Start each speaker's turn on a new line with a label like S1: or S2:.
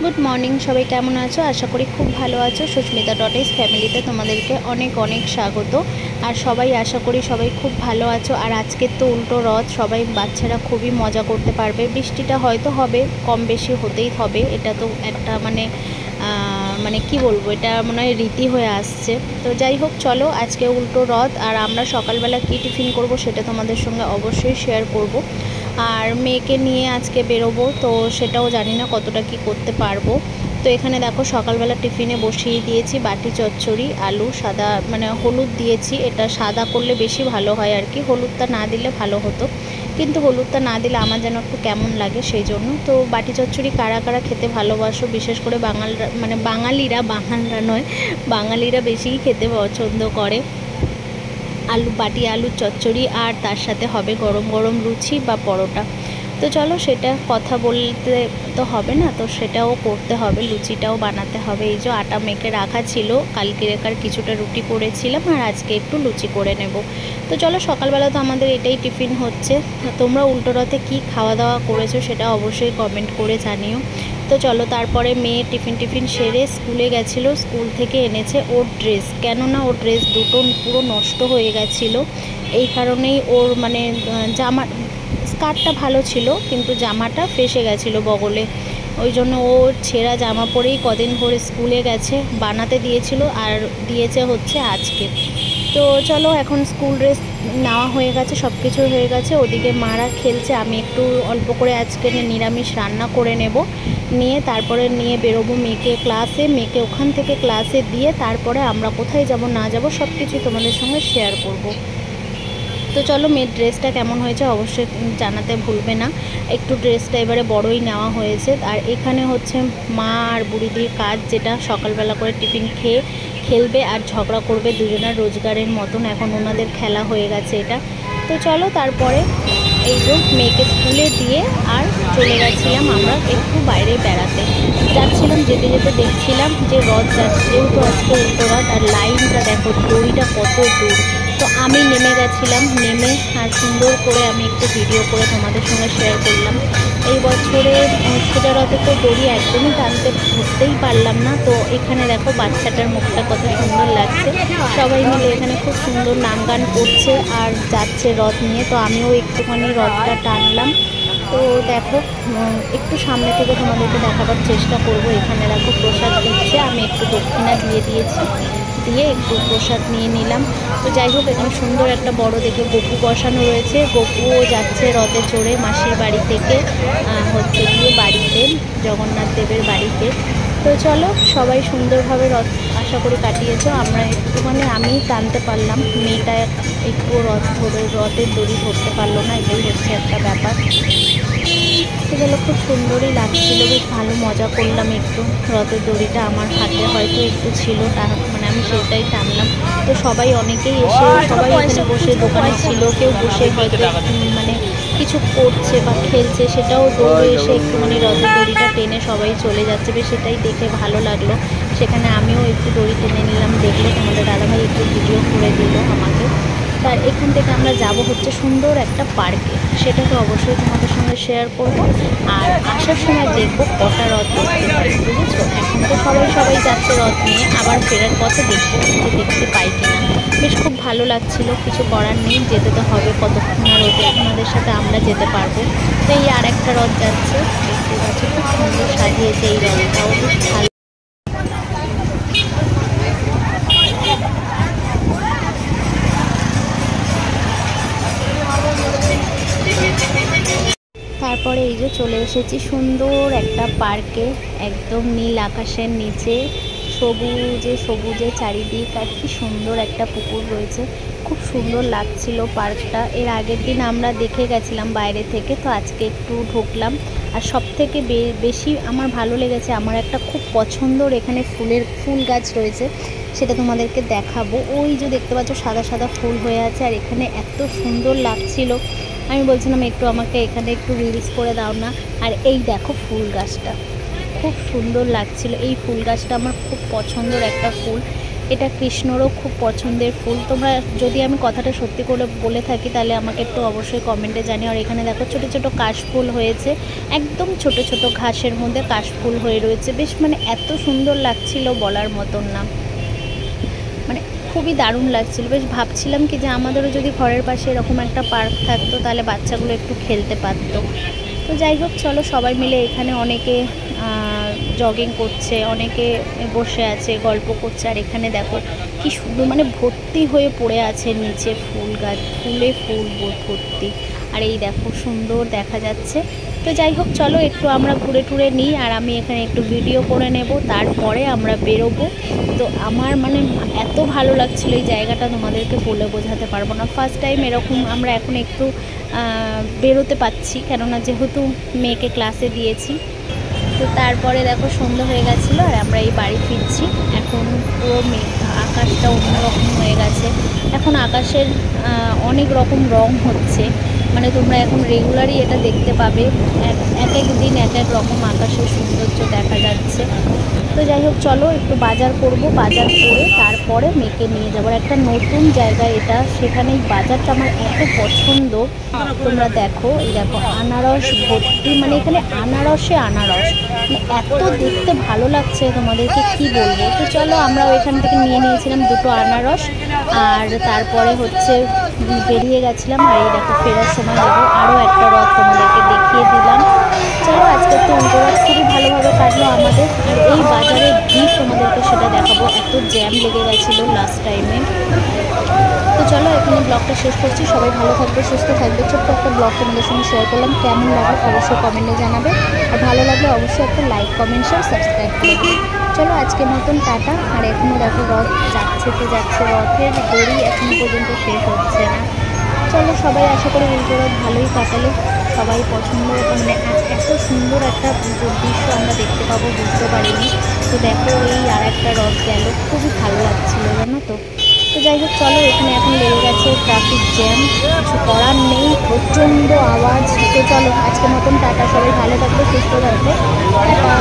S1: Good morning, সবাই কেমন আছো? আশা করি খুব ভালো আছো। সুস্মিতা ডটেস ফ্যামিলিতে তোমাদেরকে অনেক অনেক স্বাগত। আর সবাই আশা করি সবাই খুব ভালো আছো। আর আজকের তো উল্টো রথ, সবাই বাচ্চারা খুবই মজা করতে পারবে। বৃষ্টিটা হয়তো হবে, কম বেশি হতেই হবে, এটা তো একটা মানে কি বলবো, এটা মনে হয় রীতি হয়ে আসছে। তো যাই হোক, চলো আজকে উল্টো রথ। আর আমরা সকালবেলা কী টিফিন করব সেটা তোমাদের সঙ্গে অবশ্যই শেয়ার করব। আর মেয়েকে নিয়ে আজকে বেরোবো, তো সেটাও জানি না কতটা কি করতে পারবো। তো এখানে দেখো সকালবেলা টিফিনে বসিয়ে দিয়েছি বাটি চচ্চড়ি, আলু সাদা মানে হলুদ দিয়েছি। এটা সাদা করলে বেশি ভালো হয় আর কি, হলুদটা না দিলে ভালো হতো, কিন্তু হলুদটা না দিলে আমার যেন একটু কেমন লাগে, সেই জন্য। তো বাটি চচ্চড়ি কারা কারা খেতে ভালোবাসো, বিশেষ করে বাঙালরা, মানে বাঙালরা নয়, বাঙালিরা বেশিই খেতে পছন্দ করে বাটি আলুর চচ্চড়ি। আর তার সাথে হবে গরম গরম লুচি বা পরোটা। তো চলো, সেটা কথা বলতে তো হবে না, তো সেটাও করতে হবে, লুচিটাও বানাতে হবে। এই যে আটা মেখে রাখা ছিল, কালকে রেখার কিছুটা রুটি করেছিলাম, আর আজকে একটু লুচি করে নেব। তো চলো, সকালবেলা তো আমাদের এটাই টিফিন হচ্ছে। তোমরা উল্টো রথে কী খাওয়া দাওয়া করেছো সেটা অবশ্যই কমেন্ট করে জানিও। তো চলো, তারপরে মেয়ে টিফিন সেরে স্কুলে গেছিলো, স্কুল থেকে এনেছে ওর ড্রেস। কেননা ওর ড্রেস দুটো পুরো নষ্ট হয়ে গেছিলো, এই কারণেই ওর মানে জামা স্কার্টটা ভালো ছিল কিন্তু জামাটা ফেসে গেছিলো বগলে, ওই জন্য ও ছেঁড়া জামা পরেই কদিন ধরে স্কুলে গেছে। বানাতে দিয়েছিল আর দিয়েছে হচ্ছে আজকে। তো চলো, এখন স্কুল ড্রেস নেওয়া হয়ে গেছে, সব কিছু হয়ে গেছে। ওদিকে মারা খেলছে, আমি একটু অল্প করে আজকে নিরামিষ রান্না করে নেব, নিয়ে তারপরে নিয়ে বেরোবো মেয়েকে ক্লাসে। মেয়েকে ওখান থেকে ক্লাসে দিয়ে তারপরে আমরা কোথায় যাব না যাব সব কিছুই তোমাদের সঙ্গে শেয়ার করব। তো চলো, মেয়ের ড্রেসটা কেমন হয়েছে অবশ্যই জানাতে ভুলবে না। একটু ড্রেসটা এবারে বড়ই নেওয়া হয়েছে। আর এখানে হচ্ছে মা আর বুড়িদির কাজ, যেটা সকালবেলা করে টিফিন খেয়ে খেলবে আর ঝগড়া করবে, দুজনের রোজগারের মতন এখন ওনাদের খেলা হয়ে গেছে এটা। তো চলো, তারপরে এই যে মেয়েকে স্কুলে দিয়ে আর চলে গেছিলাম আমরা একটু বাইরে বেড়াতে। যাচ্ছিলাম, যেতে যেতে দেখছিলাম যে রথ যাচ্ছে, যেহেতু আজকে উল্টো রথ, আর লাইনটা দেখো, দড়িটা কত দূর। তো আমি নেমে গেছিলাম, নেমে আর সুন্দর করে আমি একটু ভিডিও করে তোমাদের সঙ্গে শেয়ার করলাম। এই বছরে সোজা রথে তো দড়ি একদমই টানতে ধরতেই পারলাম না। তো এখানে দেখো বাচ্চাটার মুখটা কত সুন্দর লাগছে, সবাই মিলে এখানে খুব সুন্দর নাম গান করছে আর যাচ্ছে রথ নিয়ে। তো আমিও একটুখানি রথটা টানলাম। তো দেখো, একটু সামনে থেকে তোমাদেরকে দেখাবার চেষ্টা করব। এখানে দেখো প্রসাদ দিচ্ছে, আমি একটু দক্ষিণা দিয়ে দিয়েছি, দিয়ে একটু প্রসাদ নিয়ে নিলাম। তো যাই হোক, এখানে সুন্দর একটা বড় দেখে গপু বসানো রয়েছে, গপুও যাচ্ছে রথে চড়ে মাসির বাড়ি থেকে হচ্ছে গিয়ে বাড়িতে, জগন্নাথ দেবের বাড়িতে। তো চলো, সবাই সুন্দরভাবে রথ আশা করি কাটিয়েছো। আমরা একটুখানি আমি টানতে পারলাম, মেয়েটা একটু রথের দড়ি ধরতে পারলো না, এটাই হচ্ছে একটা ব্যাপার। সেগুলো খুব সুন্দরই লাগছিলো, বেশ ভালো মজা করলাম একটু। রথের দড়িটা আমার হাতে হয়তো একটু ছিল, মানে আমি সেটাই টানলাম। তো সবাই অনেকেই এসে সবাই এখানে বসে দোকানে ছিল, কেউ বসে হয়তো মানে কিছু করছে বা খেলছে, সেটাও দৌড়ে এসে একটুখানি রথের দড়িটা টেনে সবাই চলে যাচ্ছে, বেশ সেটাই দেখে ভালো লাগলো। সেখানে আমিও একটু দড়ি টেনে নিলাম, দেখলো তোমাদের দাদাভাই একটু ভিডিও করে দিল আমাকে। তার এখান থেকে আমরা যাব হচ্ছে সুন্দর একটা পার্কে, সেটা তো অবশ্যই তোমাদের সঙ্গে শেয়ার করব। আর আসার সময় দেখবো কটা রথ দেখতে পাই, বুঝেছো? এখন তো সবাই যাচ্ছে রথ নিয়ে, আবার ফেরার পথে দেখবো যে দেখতে পাই কিনা। বেশ খুব ভালো লাগছিল, কিছু করার নেই, যেতে তো হবে, কতক্ষণ আর ওদের সাথে আমরা যেতে পারবো। তো এই আর একটা রথ যাচ্ছে, দেখতে পাচ্ছি খুব সুন্দর সাজিয়েছে এই রথটাও, বেশ ভালো। তারপরে এই যে চলে এসেছি সুন্দর একটা পার্কে, একদম নীল আকাশের নিচে, সবুজে চারিদিক, আর কি সুন্দর একটা পুকুর রয়েছে, খুব সুন্দর লাগছিল পার্কটা। এর আগের দিন আমরা দেখে গেছিলাম বাইরে থেকে, তো আজকে একটু ঢুকলাম। আর সব থেকে বেশি আমার ভালো লেগেছে, আমার একটা খুব পছন্দর এখানে ফুল গাছ রয়েছে, সেটা তোমাদেরকে দেখাবো। ওই যে দেখতে পাচ্ছ সাদা সাদা ফুল হয়ে আছে, আর এখানে এত সুন্দর লাগছিল, আমি বলছিলাম একটু আমাকে এখানে একটু রিলস করে দাও না। আর এই দেখো ফুল গাছটা খুব সুন্দর লাগছিল, এই ফুল গাছটা আমার খুব পছন্দের একটা ফুল। এটা কৃষ্ণরও খুব পছন্দের ফুল। তোমরা যদি আমি কথাটা সত্যি করে বলে থাকি তাহলে আমাকে একটু অবশ্যই কমেন্টে জানিও। আর এখানে দেখো ছোটো ছোটো কাশফুল হয়েছে, একদম ছোট ছোট ঘাসের মধ্যে কাশফুল হয়ে রয়েছে। বেশ মানে এত সুন্দর লাগছিল বলার মতন না, মানে খুবই দারুণ লাগছিল। বেশ ভাবছিলাম কি যে আমাদেরও যদি ঘরের পাশে এরকম একটা পার্ক থাকতো তাহলে বাচ্চাগুলো একটু খেলতে পারতো। তো যাই হোক চলো, সবাই মিলে এখানে অনেকে জগিং করছে, অনেকে বসে আছে গল্প করছে। আর এখানে দেখো কি সুন্দর মানে ভর্তি হয়ে পড়ে আছে নিচে ফুল গাছ, ফুলে ফুল ভর্তি। আর এই দেখো সুন্দর দেখা যাচ্ছে। তো যাই হোক চলো একটু আমরা ঘুরে টুরে নিই, আর আমি এখানে একটু ভিডিও করে নেব, তারপরে আমরা বেরোবো। তো আমার মানে এত ভালো লাগছিলো এই জায়গাটা, তোমাদেরকে বলে বোঝাতে পারবো না। ফার্স্ট টাইম এরকম আমরা এখন একটু বেরোতে পাচ্ছি, কেননা যেহেতু মেয়েকে ক্লাসে দিয়েছি। তো তারপরে দেখো সন্ধ্যা হয়ে গেছিলো আর আমরা এই বাড়ি ফিরছি। এখন পুরো আকাশটা অন্যরকম হয়ে গেছে। এখন আকাশের অনেক রকম রং হচ্ছে, মানে তোমরা এখন রেগুলারই এটা দেখতে পাবে। এক এক দিন এক এক রকম আকাশের সৌন্দর্য দেখা যাচ্ছে। তো যাই হোক চলো একটু বাজার করব, বাজার করে তারপরে মেয়েকে নিয়ে যাবো একটা নতুন জায়গায় এটা। সেখানে এই বাজারটা আমার এত পছন্দ। তোমরা দেখো, এই দেখো আনারস ভর্তি, মানে এখানে আনারসে আনারস, মানে এত দেখতে ভালো লাগছে তোমাদেরকে কি বলবো। তো চলো আমরাও এখান থেকে নিয়ে নিয়েছিলাম দুটো আনারস, আর তারপরে হচ্ছে বেরিয়ে গেছিলাম। আর এই দেখো ফেরার সময় দেখো আরও একটা রথ তোমাদেরকে দেখিয়ে দিলাম। চলো আজকে তো উল্টো রথ খুবই ভালোভাবে কাটলো আমাদের। আর এই বাজারের ভিড় তোমাদেরকে সেটা দেখাবো, এত জ্যাম লেগে গেছিলো লাস্ট টাইমে। তো চলো এখানে ব্লগটা শেষ করছি। সবাই ভালো থাকবে, সুস্থ থাকবে। ছোট্ট একটা ব্লগ তোমাদের সঙ্গে শেয়ার করলাম, কেমন লাগলো অবশ্যই কমেন্টে জানাবে। আর ভালো লাগলে অবশ্যই একটা লাইক, কমেন্ট, শেয়ার, সাবস্ক্রাইব করে দেবে। চলো আজকের মতন টাটা। আর এখনও দেখো রথ যাচ্ছে তো যাচ্ছে, রথের দড়ি এখনও পর্যন্ত শেষ হচ্ছে না। চলো সবাই আশা করি উল্টো রথ ভালোই কাটালো, সবাই পছন্দ, মানে এত সুন্দর একটা দৃশ্য আমরা দেখতে পাবো বুঝতে পারিনি। তো দেখো এই আর একটা রথ গেল, খুবই ভালো লাগছিল জানো তো। তো যাই হোক চলো, এখানে এখন লেগে গেছে ট্রাফিক জ্যাম, কিছু করার নেই, প্রচণ্ড আওয়াজ। তো চলো আজকের মতন টাটা, সবাই ভালো থাকবে, সুস্থ থাকবে, টাটা।